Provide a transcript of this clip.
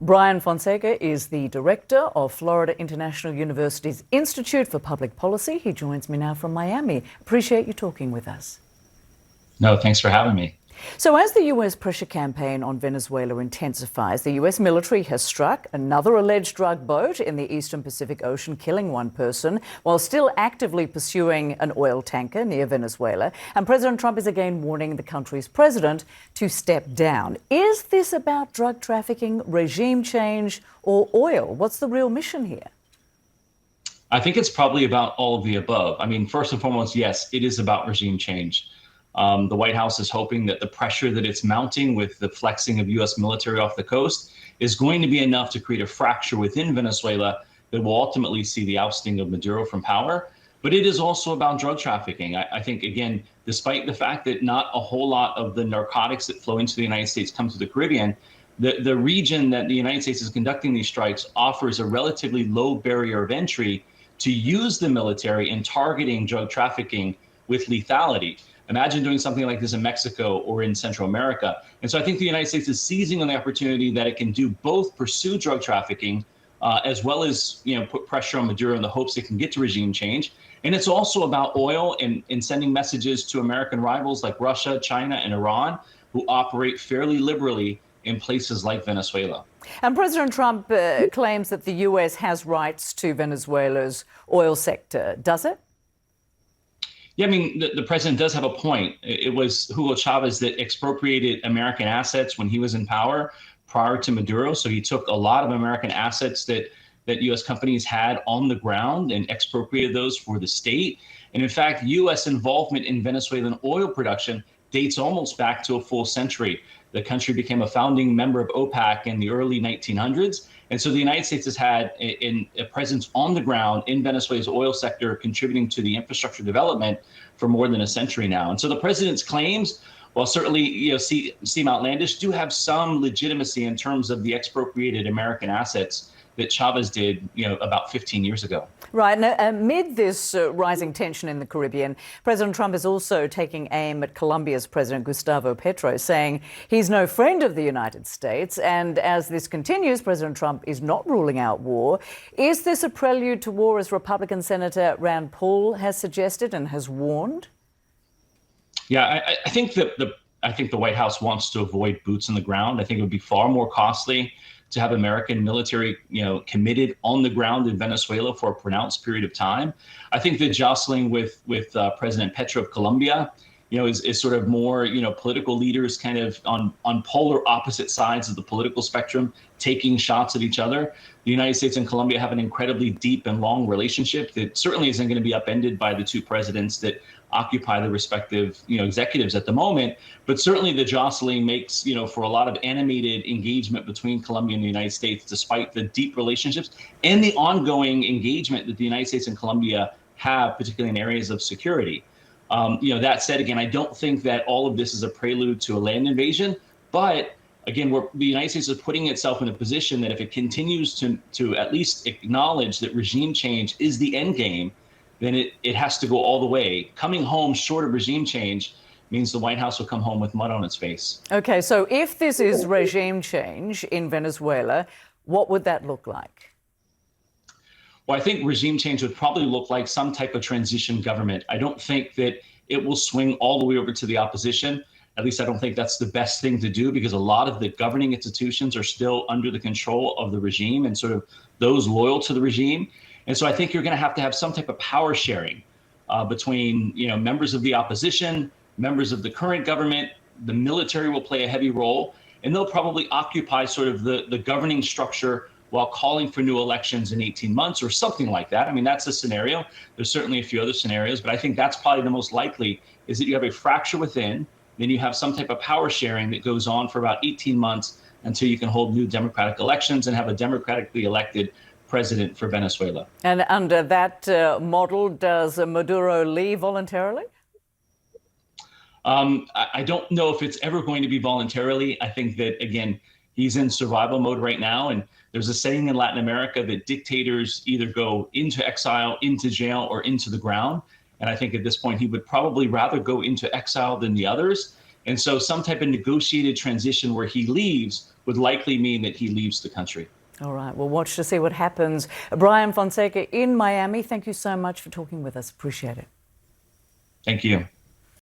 Brian Fonseca is the director of Florida International University's Institute for Public Policy. He joins me now from Miami. Appreciate you talking with us. No, thanks for having me. So as the US pressure campaign on Venezuela intensifies, the US military has struck another alleged drug boat in the eastern Pacific Ocean, killing one person, while still actively pursuing an oil tanker near Venezuela. And President Trump is again warning the country's president to step down. Is this about drug trafficking, regime change, or oil? What's the real mission here? I think it's probably about all of the above. I mean, first and foremost, yes, it is about regime change. The White House is hoping that the pressure that it's mounting with the flexing of U.S. military off the coast is going to be enough to create a fracture within Venezuela that will ultimately see the ousting of Maduro from power. But it is also about drug trafficking. I think, again, despite the fact that not a whole lot of the narcotics that flow into the United States come to the Caribbean, the region that the United States is conducting these strikes offers a relatively low barrier of entry to use the military in targeting drug trafficking with lethality. Imagine doing something like this in Mexico or in Central America. And so I think the United States is seizing on the opportunity that it can do both pursue drug trafficking as well as put pressure on Maduro in the hopes it can get to regime change. And it's also about oil and sending messages to American rivals like Russia, China, and Iran, who operate fairly liberally in places like Venezuela. And President Trump claims that the US has rights to Venezuela's oil sector. Does it? Yeah, I mean, the president does have a point. It was Hugo Chavez that expropriated American assets when he was in power prior to Maduro. So he took a lot of American assets that U.S. companies had on the ground and expropriated those for the state. And in fact, U.S. involvement in Venezuelan oil production dates almost back to a full century. The country became a founding member of OPEC in the early 1900s. And so the United States has had a presence on the ground in Venezuela's oil sector, contributing to the infrastructure development for more than a century now. And so the president's claims, while certainly seem outlandish, do have some legitimacy in terms of the expropriated American assets that Chavez did, about 15 years ago. Right. Now, amid this rising tension in the Caribbean, President Trump is also taking aim at Colombia's President Gustavo Petro, saying he's no friend of the United States. And as this continues, President Trump is not ruling out war. Is this a prelude to war, as Republican Senator Rand Paul has suggested and has warned? Yeah, I think the White House wants to avoid boots on the ground. I think it would be far more costly to have American military, committed on the ground in Venezuela for a pronounced period of time. I think the jostling with President Petro of Colombia, is sort of more, political leaders kind of on polar opposite sides of the political spectrum, taking shots at each other. The United States and Colombia have an incredibly deep and long relationship that certainly isn't going to be upended by the two presidents that occupy the respective, executives at the moment. But certainly the jostling makes, for a lot of animated engagement between Colombia and the United States, despite the deep relationships and the ongoing engagement that the United States and Colombia have, particularly in areas of security. That said, again, I don't think that all of this is a prelude to a land invasion, but again, the United States is putting itself in a position that if it continues to at least acknowledge that regime change is the end game, then it has to go all the way. Coming home short of regime change means the White House will come home with mud on its face. Okay, so if this is regime change in Venezuela, what would that look like? Well, I think regime change would probably look like some type of transition government. I don't think that it will swing all the way over to the opposition. At least I don't think that's the best thing to do, because a lot of the governing institutions are still under the control of the regime and sort of those loyal to the regime. And so I think you're going to have some type of power sharing between, members of the opposition, members of the current government. The military will play a heavy role, and they'll probably occupy sort of the governing structure while calling for new elections in 18 months or something like that. I mean, that's a scenario. There's certainly a few other scenarios, but I think that's probably the most likely, is that you have a fracture within, then you have some type of power sharing that goes on for about 18 months until you can hold new democratic elections and have a democratically elected president for Venezuela. And under that model, does Maduro leave voluntarily? I don't know if it's ever going to be voluntarily. I think that, again, he's in survival mode right now. And there's a saying in Latin America that dictators either go into exile, into jail, or into the ground. And I think at this point, he would probably rather go into exile than the others. And so some type of negotiated transition where he leaves would likely mean that he leaves the country. All right, we'll watch to see what happens. Brian Fonseca in Miami, thank you so much for talking with us. Appreciate it. Thank you.